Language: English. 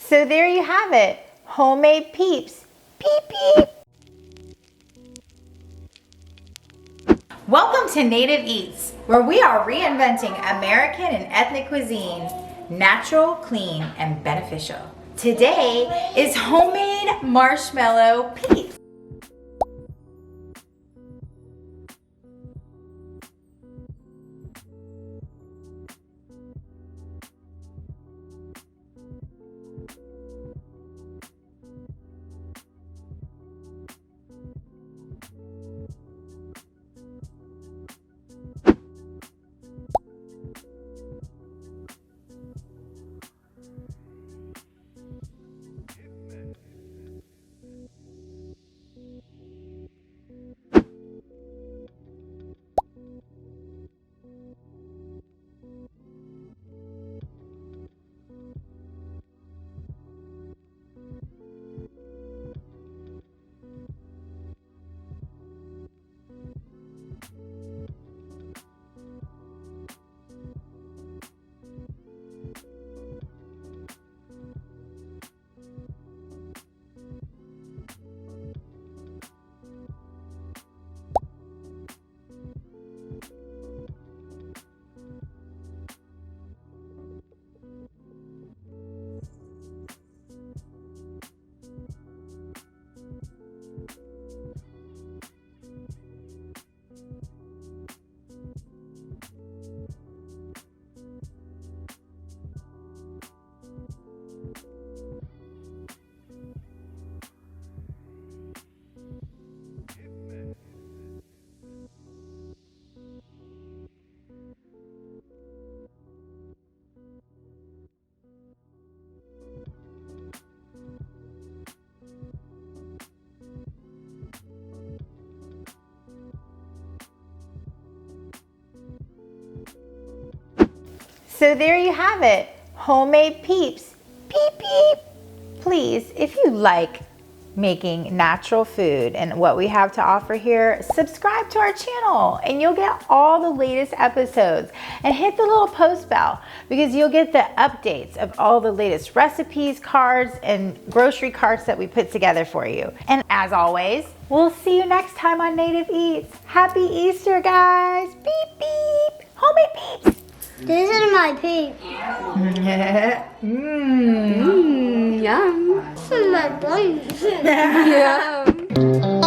So there you have it, homemade peeps. Peep, peep. Welcome to Native Eats, where we are reinventing American and ethnic cuisine, natural, clean, and beneficial. Today is homemade marshmallow peeps. So there you have it, homemade peeps. Peep, peep. Please, if you like making natural food and what we have to offer here, subscribe to our channel and you'll get all the latest episodes, and hit the little post bell because you'll get the updates of all the latest recipes, cards, and grocery carts that we put together for you. And as always, we'll see you next time on Native Eats. Happy Easter, guys. Beep, beep. Homemade peeps. This is my peep. Mmm. Yum. This is my boy. Yum.